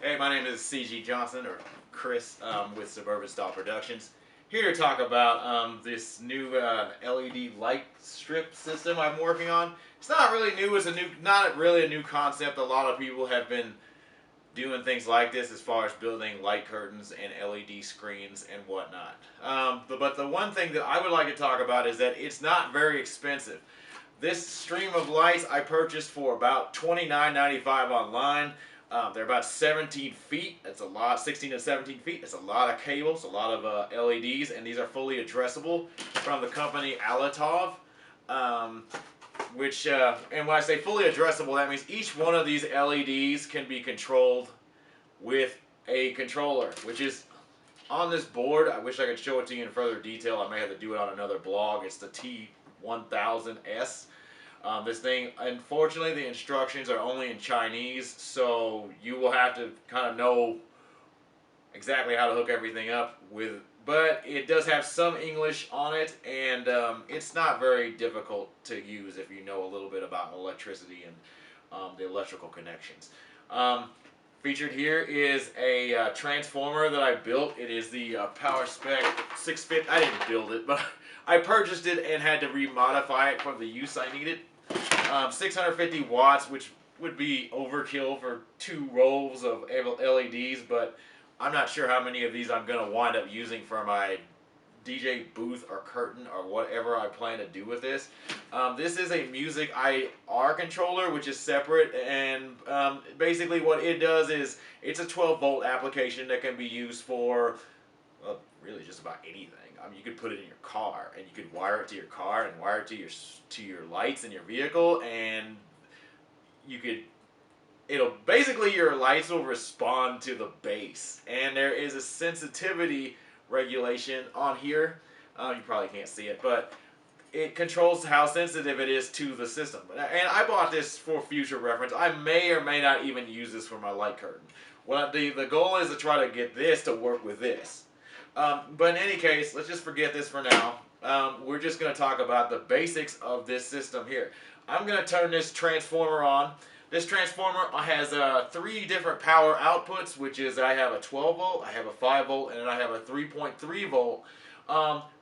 Hey, my name is CG Johnson, or Chris, with Suburban Style Productions. Here to talk about this new LED light strip system I'm working on. It's not really new. It's not really a new concept. A lot of people have been doing things like this as far as building light curtains and LED screens and whatnot. But the one thing that I would like to talk about is that it's not very expensive. This stream of lights I purchased for about $29.95 online. They're about 17 feet. That's a lot. 16 to 17 feet. That's a lot of cables, a lot of LEDs, and these are fully addressable from the company Alatov. And when I say fully addressable, that means each one of these LEDs can be controlled with a controller, which is on this board. I wish I could show it to you in further detail. I may have to do it on another blog. It's the T1000S. This thing, unfortunately, the instructions are only in Chinese, so you will have to kind of know exactly how to hook everything up with. But it does have some English on it, and it's not very difficult to use if you know a little bit about electricity and the electrical connections. Featured here is a transformer that I built. It is the Power Spec 650. I didn't build it, but I purchased it and had to remodify it for the use I needed. 650 watts, which would be overkill for 2 rows of LEDs, but I'm not sure how many of these I'm going to wind up using for my DJ booth or curtain or whatever I plan to do with this. This is a music IR controller, which is separate, and basically what it does is it's a 12 volt application that can be used for really just about anything. I mean, you could put it in your car, and you could wire it to your car and wire it to your lights in your vehicle, and it'll basically, your lights will respond to the bass, and there is a sensitivity regulation on here. You probably can't see it, but it controls how sensitive it is to the system. And I bought this for future reference. I may or may not even use this for my light curtain. The goal is to try to get this to work with this. But in any case, let's just forget this for now. We're just going to talk about the basics of this system here. I'm going to turn this transformer on. This transformer has 3 different power outputs, which is I have a 12 volt, I have a 5 volt, and then I have a 3.3 volt.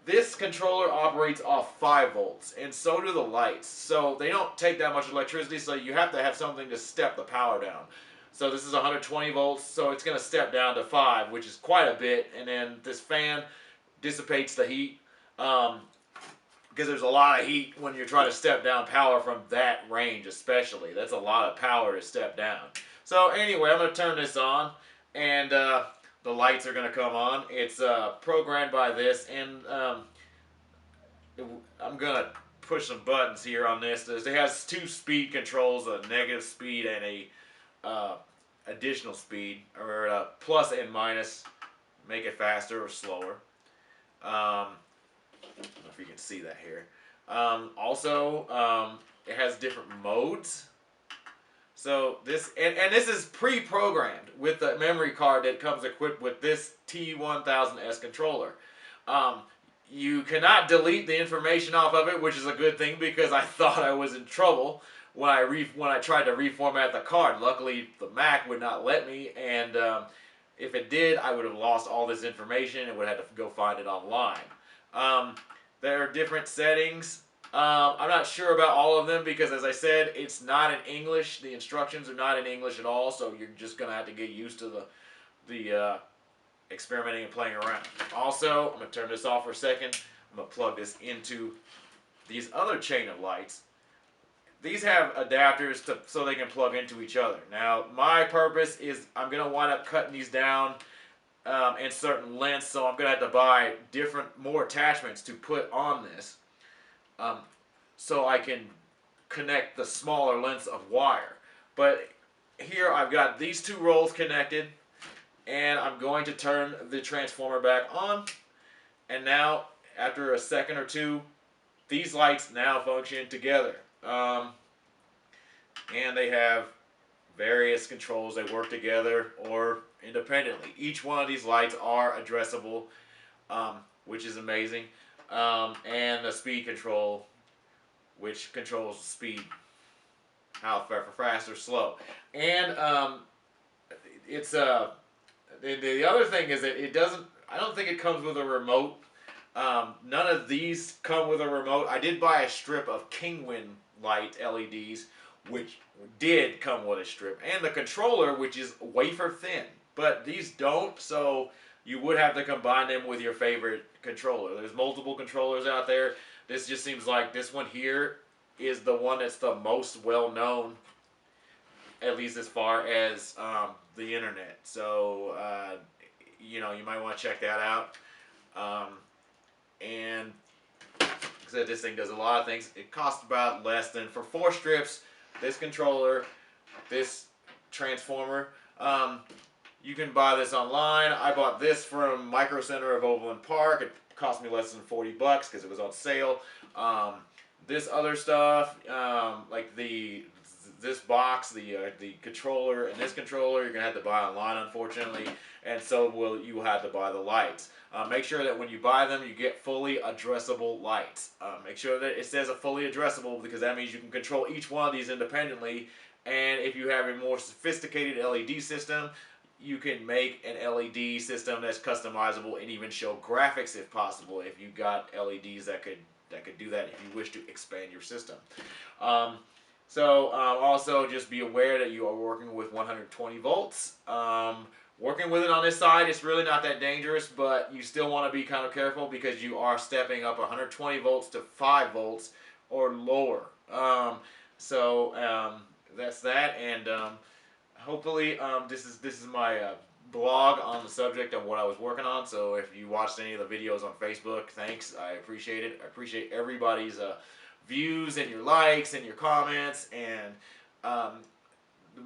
This controller operates off 5 volts, and so do the lights. So they don't take that much electricity, so you have to have something to step the power down. So this is 120 volts, so it's going to step down to 5, which is quite a bit. And then this fan dissipates the heat, because there's a lot of heat when you're trying to step down power from that range especially. That's a lot of power to step down. So anyway, I'm going to turn this on, and the lights are going to come on. It's programmed by this, and I'm going to push some buttons here on this. It has 2 speed controls, a negative speed and a additional speed, or plus and minus, make it faster or slower. I don't know if you can see that here. Also, it has different modes. So this this is pre-programmed with the memory card that comes equipped with this T1000S controller. You cannot delete the information off of it, which is a good thing, because I thought I was in trouble when I tried to reformat the card. Luckily, the Mac would not let me, and if it did, I would have lost all this information and would have to go find it online. There are different settings. I'm not sure about all of them because, as I said, it's not in English. The instructions are not in English at all, so you're just going to have to get used to the experimenting and playing around. Also, I'm going to turn this off for a second. I'm going to plug this into these other chain of lights. These have adapters so they can plug into each other. Now, my purpose is I'm going to wind up cutting these down in certain lengths, so I'm going to have to buy more attachments to put on this, so I can connect the smaller lengths of wire. But here I've got these 2 rolls connected, and I'm going to turn the transformer back on, and now, after a second or 2, these lights now function together. And they have various controls. They work together or independently. Each one of these lights are addressable, which is amazing. And the speed control, which controls the speed, how fast or slow. And it's the other thing is that it doesn't. I don't think it comes with a remote. None of these come with a remote. I did buy a strip of Kingwin light LEDs, which did come with a strip, and the controller, which is wafer thin. But these don't, so you would have to combine them with your favorite controller. There's multiple controllers out there. This just seems like this one here is the one that's the most well known, at least as far as the internet. So you know, you might want to check that out. And like I said, this thing does a lot of things. It costs about less than, for 4 strips, this controller, this transformer. You can buy this online. I bought this from Micro Center of Overland Park. It cost me less than $40 because it was on sale. This other stuff, like this box, the controller, and this controller, you're gonna have to buy online, unfortunately, and so will you have to buy the lights. Make sure that when you buy them, you get fully addressable lights. Make sure that it says a fully addressable, because that means you can control each one of these independently. And if you have a more sophisticated LED system, you can make an LED system that's customizable and even show graphics if possible. If you got LEDs that could do that, if you wish to expand your system. Also just be aware that you are working with 120 volts. Working with it on this side, it's really not that dangerous, but you still want to be kind of careful because you are stepping up 120 volts to 5 volts or lower. That's that, and hopefully this is my blog on the subject of what I was working on. So if you watched any of the videos on Facebook, thanks. I appreciate it. I appreciate everybody's views and your likes and your comments, and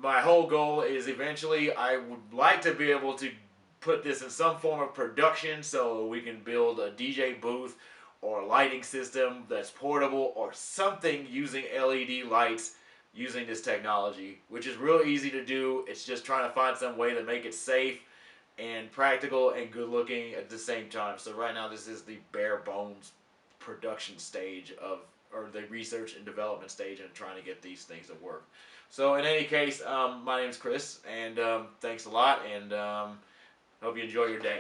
my whole goal is eventually I would like to be able to put this in some form of production so we can build a DJ booth or a lighting system that's portable or something using LED lights using this technology, which is real easy to do. It's just trying to find some way to make it safe and practical and good looking at the same time. So right now this is the bare bones production stage of, or the research and development stage, and trying to get these things to work. So in any case, my name's Chris, and thanks a lot, and hope you enjoy your day.